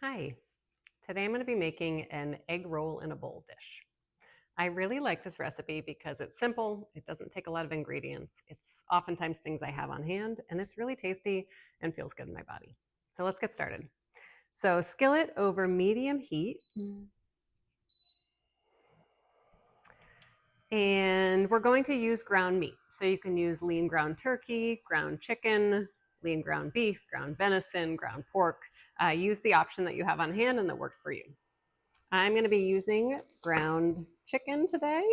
Hi, today I'm going to be making an egg roll in a bowl dish. I really like this recipe because it's simple, it doesn't take a lot of ingredients, it's oftentimes things I have on hand, and it's really tasty and feels good in my body. So let's get started. So, skillet over medium heat, and we're going to use ground meat. So you can use lean ground turkey, ground chicken, lean ground beef, ground venison, ground pork. Use the option that you have on hand and that works for you. I'm going to be using ground chicken today.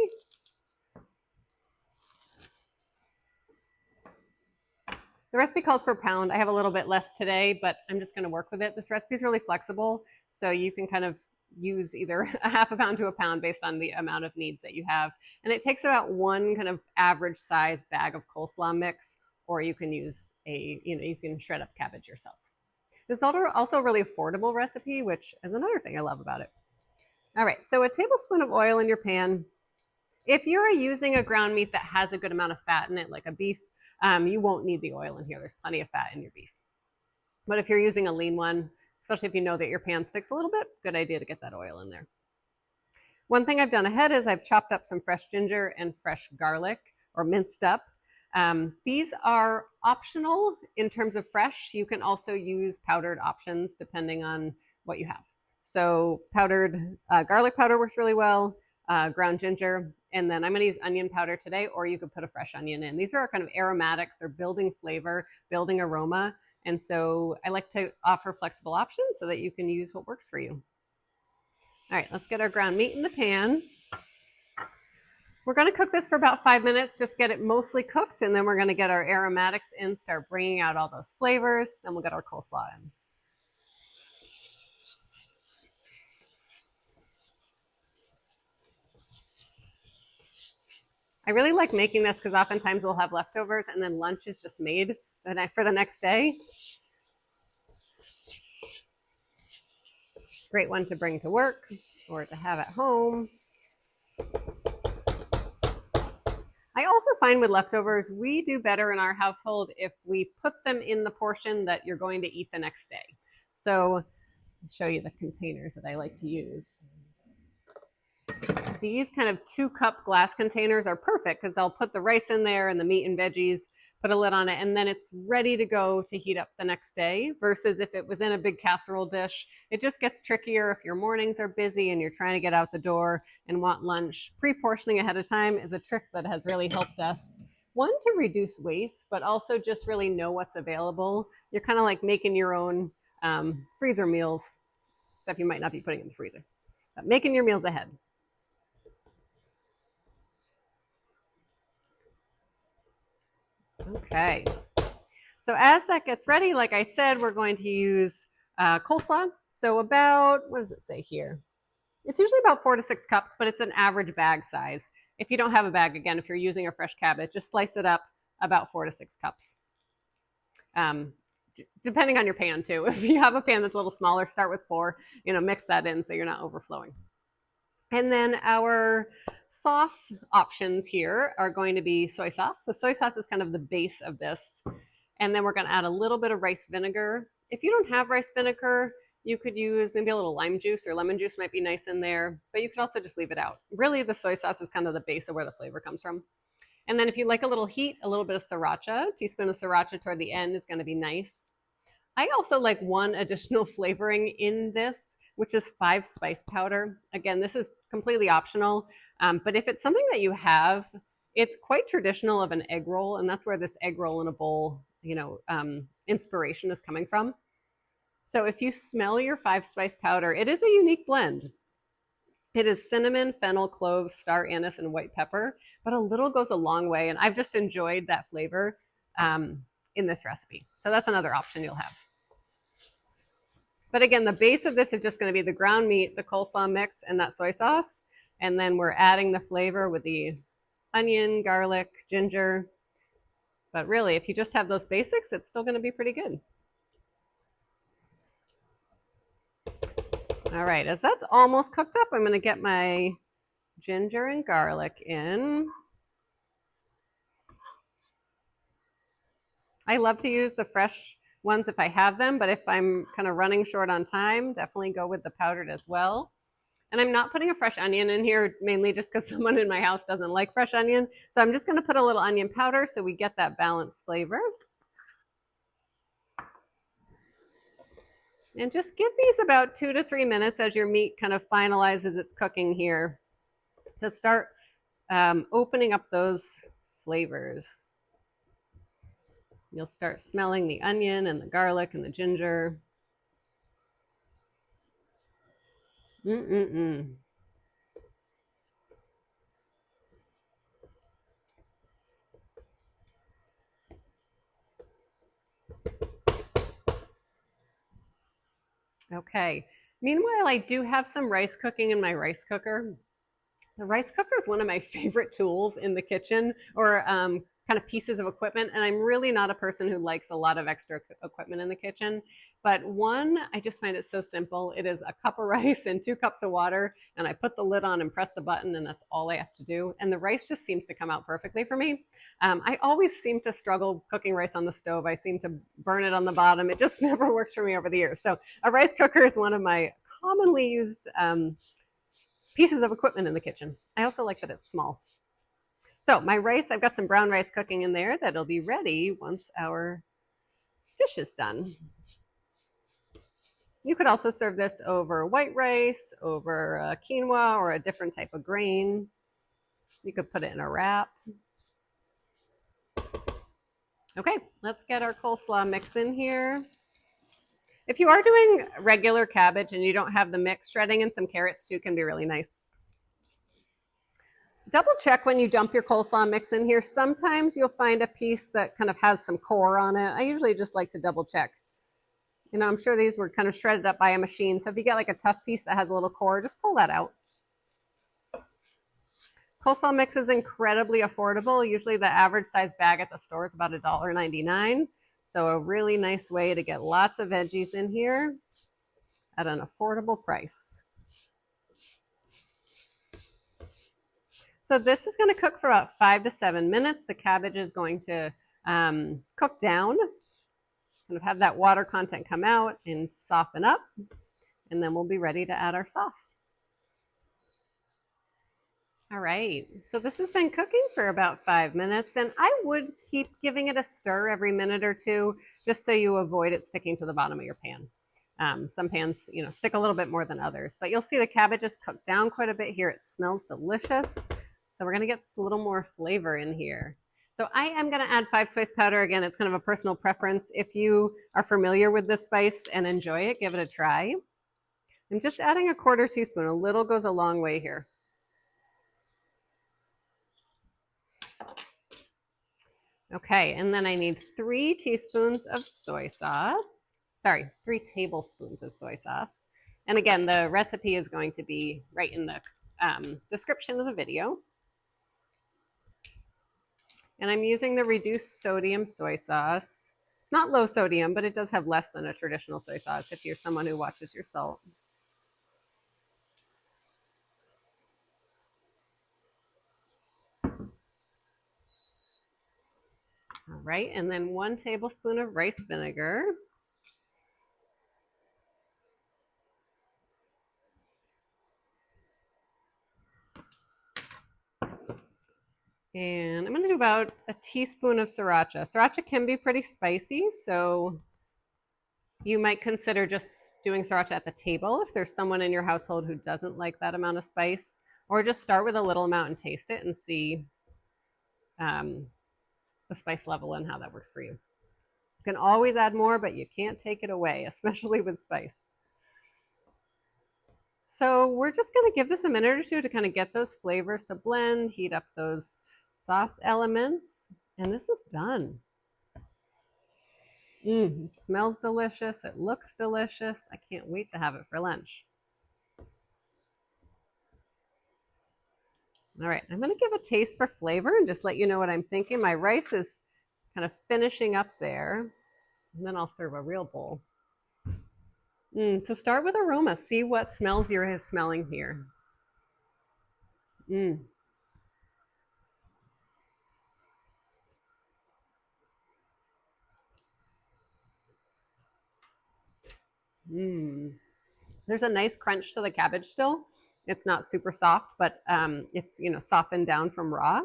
The recipe calls for a pound. I have a little bit less today, but I'm just going to work with it. This recipe is really flexible, so you can kind of use either a half a pound to a pound based on the amount of needs that you have. And it takes about one kind of average size bag of coleslaw mix, or you can use you can shred up cabbage yourself. This is also a really affordable recipe, which is another thing I love about it. All right, so a tablespoon of oil in your pan. If you're using a ground meat that has a good amount of fat in it, like a beef, you won't need the oil in here. There's plenty of fat in your beef. But if you're using a lean one, especially if you know that your pan sticks a little bit, good idea to get that oil in there. One thing I've done ahead is I've chopped up some fresh ginger and fresh garlic, or minced up. These are optional in terms of fresh. You can also use powdered options depending on what you have. So powdered garlic powder works really well, ground ginger, and then I'm going to use onion powder today, or you could put a fresh onion in. These are kind of aromatics. They're building flavor, building aroma. And so I like to offer flexible options so that you can use what works for you. All right, let's get our ground meat in the pan. We're going to cook this for about 5 minutes, just get it mostly cooked, and then we're going to get our aromatics in, start bringing out all those flavors, then we'll get our coleslaw in. I really like making this because oftentimes we'll have leftovers and then lunch is just made for the next day. Great one to bring to work or to have at home. I also find with leftovers, we do better in our household if we put them in the portion that you're going to eat the next day. So I'll show you the containers that I like to use. These kind of 2-cup glass containers are perfect because I'll put the rice in there and the meat and veggies, put a lid on it, and then it's ready to go to heat up the next day, versus if it was in a big casserole dish. It just gets trickier if your mornings are busy and you're trying to get out the door and want lunch. Pre-portioning ahead of time is a trick that has really helped us. One, to reduce waste, but also just really know what's available. You're kind of like making your own freezer meals, except you might not be putting it in the freezer, but making your meals ahead. Okay, so as that gets ready, like I said, we're going to use coleslaw. So about, what does it say here? It's usually about 4 to 6 cups, but it's an average bag size. If you don't have a bag, again, if you're using a fresh cabbage, just slice it up about 4 to 6 cups. Depending on your pan too. If you have a pan that's a little smaller, start with 4, mix that in so you're not overflowing. And then our sauce options here are going to be soy sauce. So soy sauce is kind of the base of this. And then we're going to add a little bit of rice vinegar. If you don't have rice vinegar, you could use maybe a little lime juice, or lemon juice might be nice in there, but you could also just leave it out. Really, the soy sauce is kind of the base of where the flavor comes from. And then if you like a little heat, a little bit of sriracha, a teaspoon of sriracha toward the end is going to be nice. I also like one additional flavoring in this, which is 5 spice powder. Again, this is completely optional, but if it's something that you have, it's quite traditional of an egg roll, and that's where this egg roll in a bowl, inspiration is coming from. So if you smell your 5 spice powder, it is a unique blend. It is cinnamon, fennel, cloves, star anise, and white pepper, but a little goes a long way, and I've just enjoyed that flavor in this recipe. So that's another option you'll have. But again, the base of this is just going to be the ground meat, the coleslaw mix, and that soy sauce. And then we're adding the flavor with the onion, garlic, ginger. But really, if you just have those basics, it's still going to be pretty good. All right, as that's almost cooked up, I'm going to get my ginger and garlic in. I love to use the fresh ones if I have them, but if I'm kind of running short on time, definitely go with the powdered as well. And I'm not putting a fresh onion in here, mainly just because someone in my house doesn't like fresh onion. So I'm just going to put a little onion powder so we get that balanced flavor. And just give these about 2 to 3 minutes as your meat kind of finalizes its cooking here to start opening up those flavors. You'll start smelling the onion and the garlic and the ginger. Mm-mm-mm. Okay. Meanwhile, I do have some rice cooking in my rice cooker. The rice cooker is one of my favorite tools in the kitchen, or kind of pieces of equipment. And I'm really not a person who likes a lot of extra equipment in the kitchen. But one, I just find it so simple. It is a cup of rice and 2 cups of water, and I put the lid on and press the button, and that's all I have to do. And the rice just seems to come out perfectly for me. I always seem to struggle cooking rice on the stove. I seem to burn it on the bottom. It just never works for me over the years. So a rice cooker is one of my commonly used pieces of equipment in the kitchen. I also like that it's small. So my rice, I've got some brown rice cooking in there that'll be ready once our dish is done. You could also serve this over white rice, over quinoa, or a different type of grain. You could put it in a wrap. Okay, let's get our coleslaw mix in here. If you are doing regular cabbage and you don't have the mix, shredding in some carrots too can be really nice. Double check when you dump your coleslaw mix in here. Sometimes you'll find a piece that kind of has some core on it. I usually just like to double check. You know, I'm sure these were kind of shredded up by a machine. So if you get like a tough piece that has a little core, just pull that out. Coleslaw mix is incredibly affordable. Usually the average size bag at the store is about $1.99. So a really nice way to get lots of veggies in here at an affordable price. So this is going to cook for about 5 to 7 minutes. The cabbage is going to cook down, kind of have that water content come out and soften up, and then we'll be ready to add our sauce. All right, so this has been cooking for about 5 minutes, and I would keep giving it a stir every minute or two, just so you avoid it sticking to the bottom of your pan. Some pans, you know, stick a little bit more than others, but you'll see the cabbage is cooked down quite a bit here. It smells delicious. So we're gonna get a little more flavor in here. So I am gonna add 5-spice powder. Again, it's kind of a personal preference. If you are familiar with this spice and enjoy it, give it a try. I'm just adding a 1/4 teaspoon. A little goes a long way here. Okay, and then I need 3 teaspoons of soy sauce. Sorry, 3 tablespoons of soy sauce. And again, the recipe is going to be right in the description of the video. And I'm using the reduced sodium soy sauce. It's not low sodium, but it does have less than a traditional soy sauce if you're someone who watches your salt. All right, and then 1 tablespoon of rice vinegar. And I'm gonna do about a teaspoon of sriracha. Sriracha can be pretty spicy, so you might consider just doing sriracha at the table if there's someone in your household who doesn't like that amount of spice, or just start with a little amount and taste it and see the spice level and how that works for you. You can always add more, but you can't take it away, especially with spice. So we're just gonna give this a minute or two to kind of get those flavors to blend, heat up those sauce elements, and this is done. It smells delicious. It looks delicious. I can't wait to have it for lunch. All right, I'm going to give a taste for flavor and just let you know what I'm thinking. My rice is kind of finishing up there, and then I'll serve a real bowl. So start with aroma. See what smells you're smelling here. Mmm. There's a nice crunch to the cabbage still. It's not super soft, but it's, softened down from raw.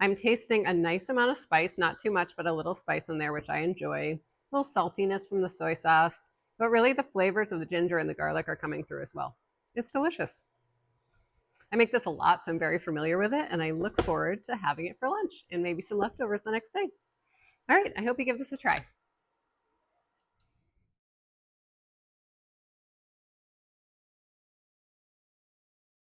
I'm tasting a nice amount of spice, not too much, but a little spice in there, which I enjoy. A little saltiness from the soy sauce, but really the flavors of the ginger and the garlic are coming through as well. It's delicious. I make this a lot, so I'm very familiar with it, and I look forward to having it for lunch and maybe some leftovers the next day. All right, I hope you give this a try.